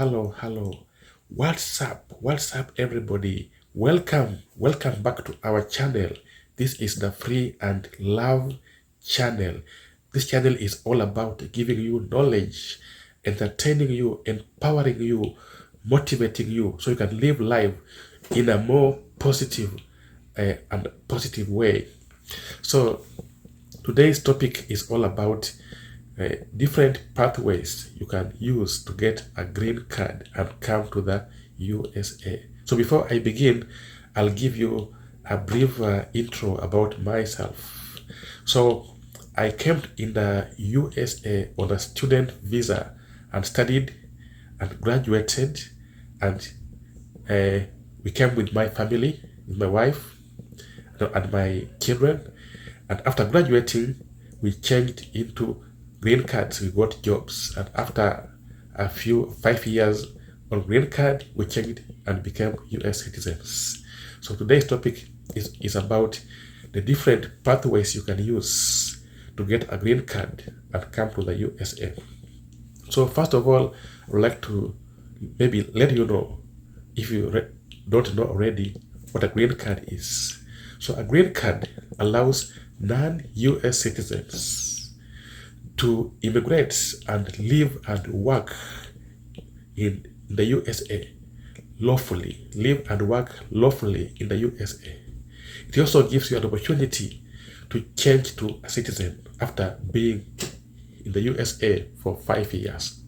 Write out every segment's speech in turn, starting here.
hello. What's up, everybody? Welcome back to our channel. This is the Free and Love channel. This channel is all about giving you knowledge, entertaining you, empowering you, motivating you so you can live life in a more positive and positive way. So today's topic is all about different pathways you can use to get a green card and come to the USA. So before I begin, I'll give you a brief intro about myself. So I came in the USA on a student visa and studied and graduated, and we came with my family, with my wife and my children. And after graduating, we changed into green cards. We got jobs, and after 5 years on green card, we changed and became US citizens. So today's topic is about the different pathways you can use to get a green card and come to the USA. So first of all, I would like to maybe let you know, if you don't know already, what a green card is. So a green card allows non-US citizens to immigrate and live and work in the USA lawfully, live and work lawfully in the USA. It also gives you an opportunity to change to a citizen after being in the USA for 5 years.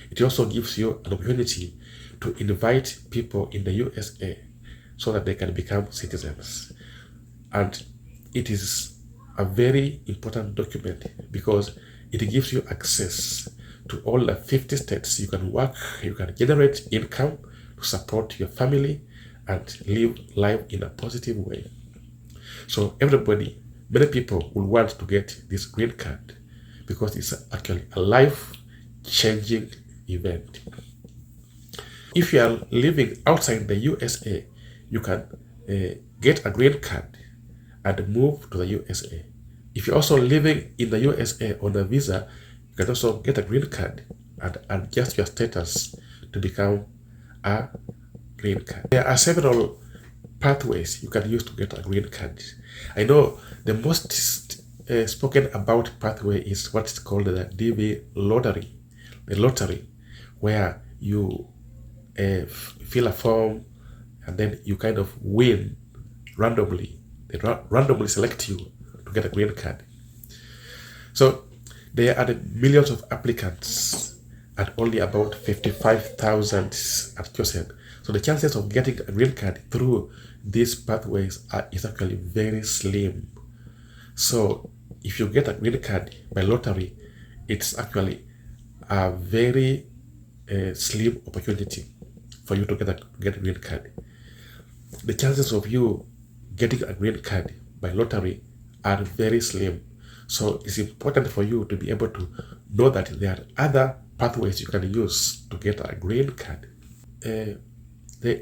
It also gives you an opportunity to invite people in the USA so that they can become citizens. And it is a very important document because it gives you access to all the 50 states. You can work, you can generate income to support your family and live life in a positive way. So many people will want to get this green card because it's actually a life-changing event. If you are living outside the USA, you can get a green card and move to the USA. If you're also living in the USA on a visa, you can also get a green card and adjust your status to become a green card. There are several pathways you can use to get a green card. I know the most spoken about pathway is what's called the DV lottery, the lottery, where you fill a form and then you kind of win randomly. They randomly select you to get a green card. So there are millions of applicants and only about 55,000 are chosen. So the chances of getting a green card through these pathways is actually very slim. So if you get a green card by lottery, it's actually a very slim opportunity for you to get a green card. The chances of you getting a green card by lottery are very slim. So it's important for you to be able to know that there are other pathways you can use to get a green card.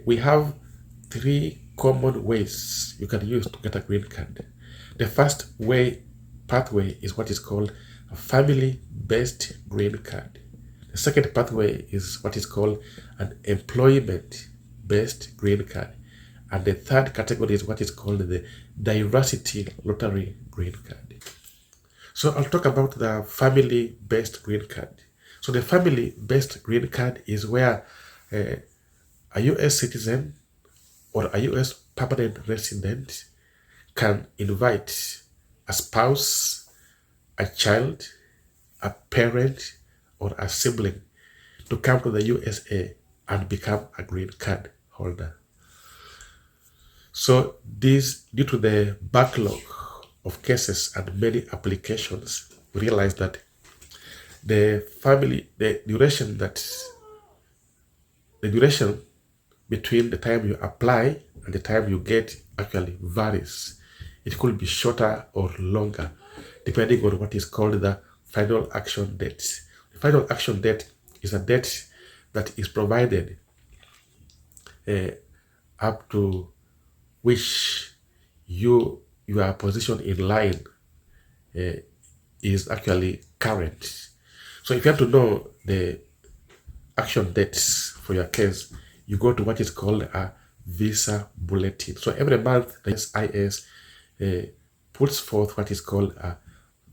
We have 3 common ways you can use to get a green card. The first pathway is what is called a family-based green card. The second pathway is what is called an employment-based green card. And the third category is what is called the diversity lottery green card. So I'll talk about the family-based green card. So the family-based green card is where a US citizen or a US permanent resident can invite a spouse, a child, a parent, or a sibling to come to the USA and become a green card holder. So this, due to the backlog of cases and many applications, we realize that the duration between the time you apply and the time you get actually varies. It could be shorter or longer, depending on what is called the final action date. The final action date is a date that is provided up to which your position in line is actually current. So if you have to know the action dates for your case, you go to what is called a visa bulletin. So every month, the SIS puts forth what is called a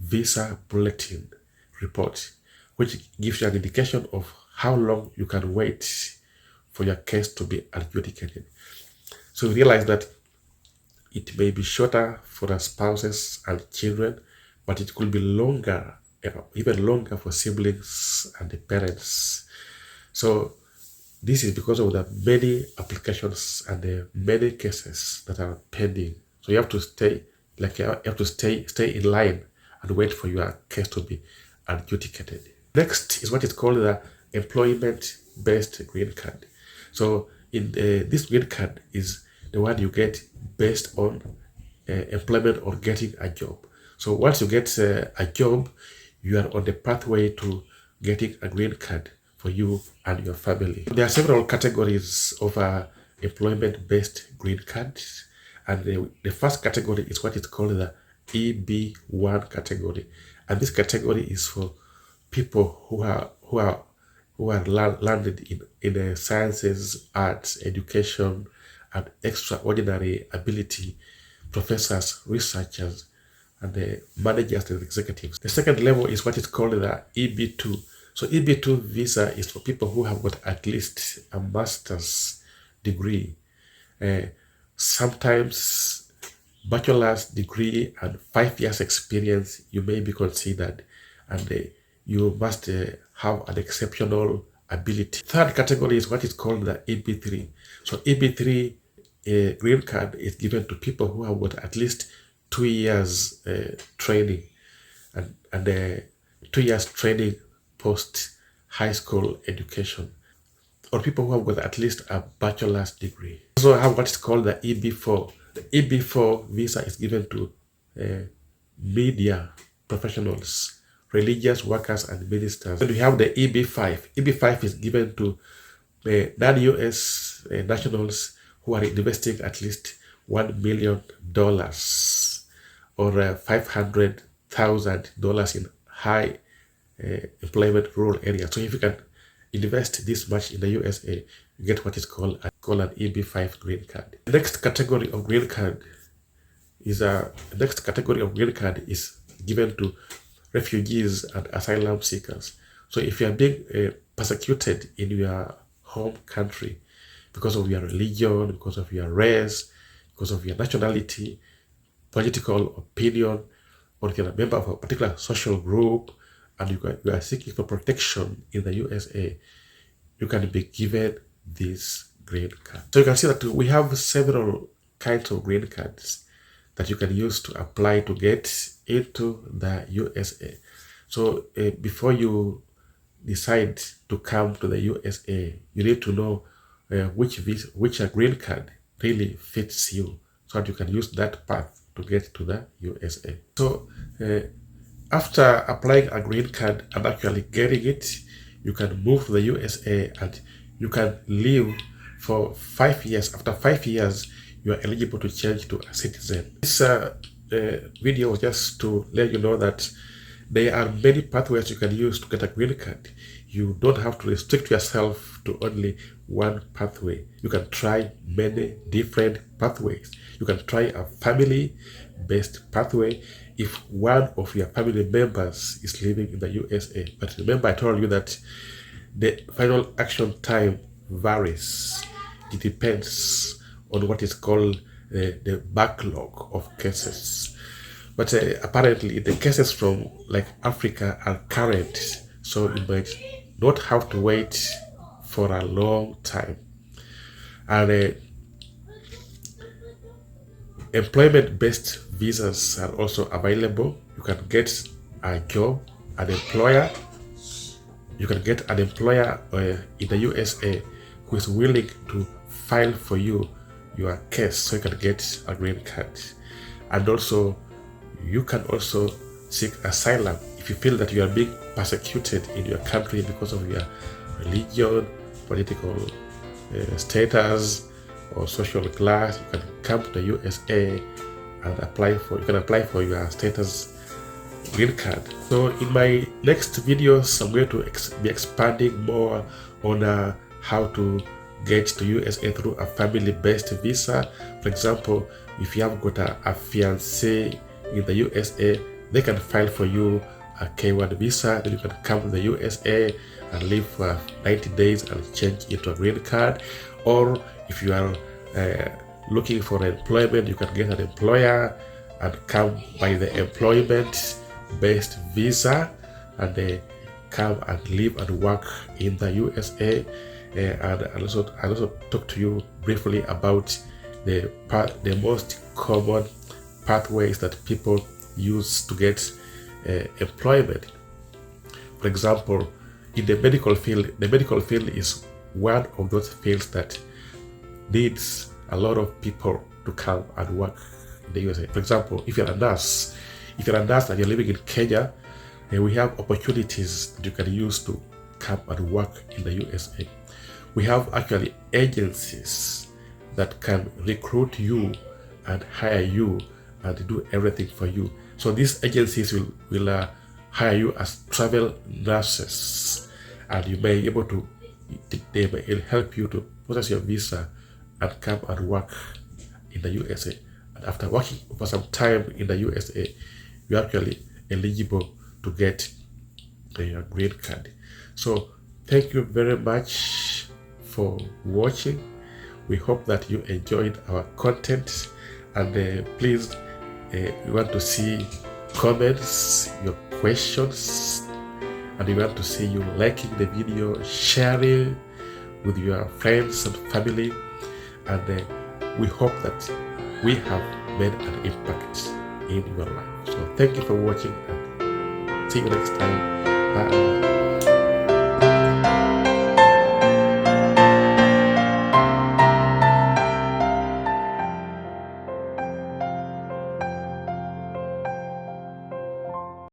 visa bulletin report, which gives you an indication of how long you can wait for your case to be adjudicated. So you realize that it may be shorter for the spouses and children, but it could be longer, even longer for siblings and the parents. So this is because of the many applications and the many cases that are pending. So you have to stay, stay in line and wait for your case to be adjudicated. Next is what is called the employment-based green card. So this green card is the one you get based on employment or getting a job. So once you get a job, you are on the pathway to getting a green card for you and your family. There are several categories of employment-based green cards, and the first category is what is called the EB1 category, and this category is for people who are landed in the sciences, arts, education, and extraordinary ability, professors, researchers, and the managers and executives. The second level is what is called the EB2. So EB2 visa is for people who have got at least a master's degree, sometimes bachelor's degree and 5 years experience. You may be considered, and you must have an exceptional ability. Third category is what is called the EB3. So EB3 green card is given to people who have got at least 2 years training and 2 years training post high school education, or people who have got at least a bachelor's degree. Also have what is called the EB4. The EB4 visa is given to media professionals, religious workers, and ministers. And we have the EB5. EB5 is given to non-US nationals who are investing at least $1 million or $500,000 in high employment rural areas. So if you can invest this much in the USA, you get what is called an EB5 green card. The next category of green card is given to refugees and asylum seekers. So if you are being persecuted in your home country because of your religion, because of your race, because of your nationality, political opinion, or if you're a member of a particular social group and you are seeking for protection in the USA, you can be given this green card. So you can see that we have several kinds of green cards that you can use to apply to get into the USA. So before you decide to come to the USA, you need to know which green card really fits you, so that you can use that path to get to the USA. So after applying a green card and actually getting it, you can move to the USA and you can live for 5 years. After 5 years, you are eligible to change to a citizen. This video was just to let you know that there are many pathways you can use to get a green card. You don't have to restrict yourself to only one pathway. You can try many different pathways. You can try a family-based pathway if one of your family members is living in the USA. But remember, I told you that the final action time varies. It depends on what is called the backlog of cases. But apparently the cases from like Africa are current, so you might not have to wait for a long time. And employment-based visas are also available. You can get a job, an employer. You can get an employer in the USA who is willing to file for you your case, so you can get a green card. And also, you can also seek asylum if you feel that you are being persecuted in your country because of your religion, political status, or social class. You can come to the USA and apply for your status green card. So in my next videos, I'm going to be expanding more on how to get to USA through a family-based visa. For example, if you have got a fiancé in the USA, they can file for you a K1 visa. Then you can come to the USA and live for 90 days and change into a green card. Or if you are looking for employment, you can get an employer and come by the employment-based visa and come and live and work in the USA. And I'll also talk to you briefly about the most common pathways that people use to get employment. For example, in the medical field is one of those fields that needs a lot of people to come and work in the USA. For example, if you're a nurse and you're living in Kenya, we have opportunities that you can use to come and work in the USA. We have actually agencies that can recruit you and hire you and do everything for you. So these agencies will hire you as travel nurses, and you may be able to, they may help you to process your visa and come and work in the USA. And after working for some time in the USA, you're actually eligible to get your green card. So thank you very much for watching. We hope that you enjoyed our content, and please, we want to see comments, your questions, and we want to see you liking the video, sharing with your friends and family, and we hope that we have made an impact in your life. So thank you for watching, and see you next time. Bye.